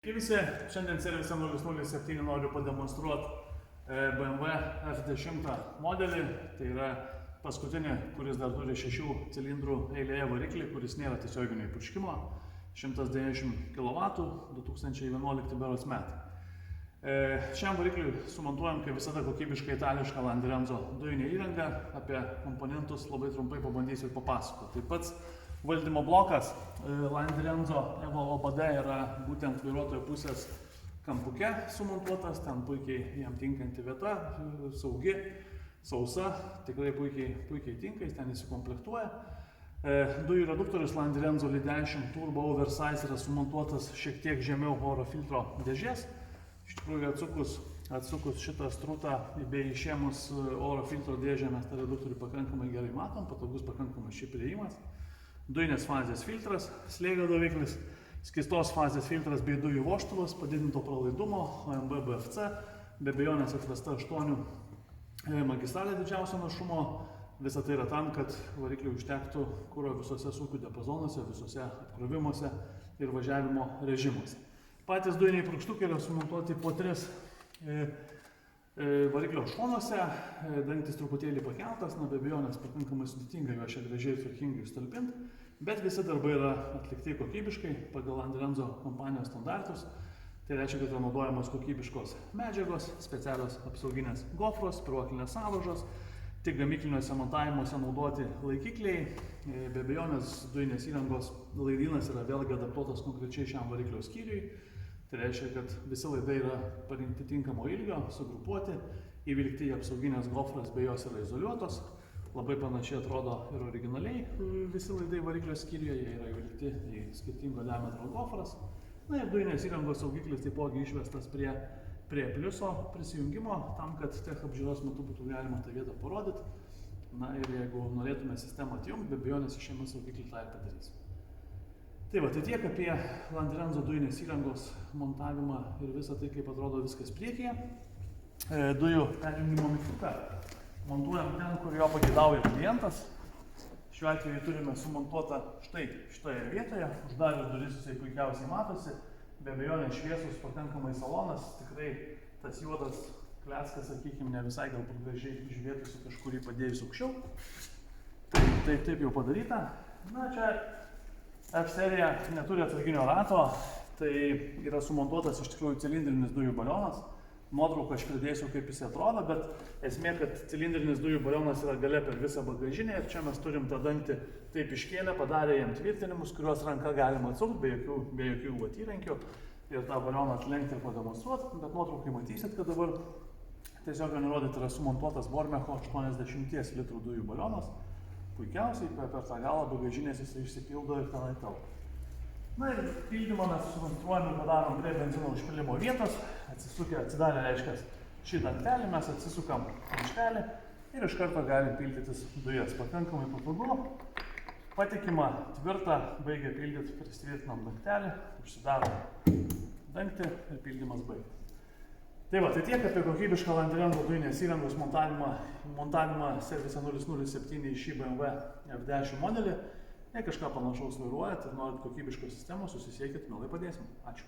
Visi, šiandien servise 007 noriu pademonstruoti BMW F10 modelį. Tai yra paskutinį, kuris dar turi 6 cilindrų eilėje variklį, kuris nėra tiesioginio įpurškimo. 190 kW, 2011 berods metai. Šiam varikliui sumontuojam, kaip visada, kokybiškai itališką Landirenzo dujinę įrangą. Apie komponentus labai trumpai pabandysiu ir papasakoti. Taip pat valdymo blokas Landirenzo Evo OBD yra būtent vairuotojo pusės kampuke sumontuotas, ten puikiai jam tinkanti vieta, saugi, sausa, tikrai puikiai tinka, jis ten įsikomplektuoja. Dujų reduktorius Landirenzo Li10 Turbo Oversize yra sumontuotas šiek tiek žemiau oro filtro dėžės. Iš tikrųjų atsukus šitą strutą bei išėmus oro filtro dėžę mes tą reduktorių pakankamai gerai matom, patogus pakankamai šiaip priėjimas. Dujinės fazės filtras, slėgio daviklis, skystos fazės filtras bei dujų vožtuvas, padidinto pralaidumo, OMB BFC, be abejonės atvesta 8 magistralė didžiausio našumo. Visa tai yra tam, kad varikliui užtektų kuro visose sūkių diapazonuose, visose apkrovimuose ir važiavimo režimuose. Patys dujiniai purkštukai yra sumontuoti po 3 variklio šonuose, dangtis truputėlį pakeltas, be abejonės pakankamai sudėtinga juos čia gražiai ir tvarkingai sutalpinti, bet visi darbai yra atlikti kokybiškai pagal Landirenzo kompanijos standartus. Tai reiškia, kad yra naudojamos kokybiškos medžiagos, specialios apsauginės gofros, spyruoklinės sąvažos, tik gamykliniuose montavimuose naudoti laikikliai. Be abejonės dujinės įrangos laidynas yra vėlgi adaptuotas konkrečiai šiam variklio skyriui. Tai reiškia, kad visi laidai yra parinkti tinkamo ilgio, sugrupuoti, įvilkti į apsauginės gofras, bei jos yra izoliuotos. Labai panašiai atrodo ir originaliai visi laidai variklio skyriuje, jie yra įvilkti į skirtingo diametro gofras. Na ir dujinės įrangos saugiklis taipogi išvestas prie pliuso prisijungimo, tam, kad tech apžiūros metu būtų galima tą vietą parodyti. Na ir jeigu norėtume sistemą atjungti, be abejonės išėmę saugiklį tą ir padarysime. Tai va, tai tiek apie Landirenzo dujinės įrangos montavimą ir visą tai, kaip atrodo viskas priekyje. Dujų perjungimo mygtuką montuojam ten, kur jo pageidauja klientas. Šiuo atveju turime sumontuotą štai šitoje vietoje. Uždarius duris jisai puikiausiai matosi. Be abejonės šviesus pakankamai salonas. Tikrai tas juodas kleckas, sakykime, ne visai galbūt gražiai žiūrėtųsi kažkurį padėjus aukščiau. Tai taip jau padaryta. Na, čia F-serija neturi atsarginio rato, tai yra sumontuotas iš tikrųjų cilindrinis dujų balionas. Nuotrauką aš pridėsiu, kaip jis atrodo, bet esmė, kad cilindrinis dujų balionas yra gale per visą bagažinę ir čia mes turim tą dangtį taip iškėlę, padarę jam tvirtinimus, kuriuos ranka galima atsukti be jokių įrankių ir tą balioną atlenkti ir pademonstruoti, bet nuotraukai matysit, kad dabar tiesiog nurodyti yra sumontuotas Bormecho 80 litrų dujų balionas. Puikiausiai per tą galą bagažinės jis išsipildo ir tenai telpa. Na ir pildymą mes sukonstruojam ir padarom prie benzino užpilimo vietos. Atsidarę, reiškia, šį dangtelį, mes atsisukam kamštelį ir iš karto galim pildytis dujas. Pakankamai patogu, patikima, tvirta, baigia pildyti, pristvirtinam dangtelį, užsidaro dangtį ir pildymas baigtas. Tai va, tai tiek apie kokybišką Landirenzo dujinės įrangos montavimą servise 007 į šį BMW F10 modelį. Jei kažką panašaus vairuojat ir norit kokybiškos sistemos, susisiekit, mielai padėsim. Ačiū.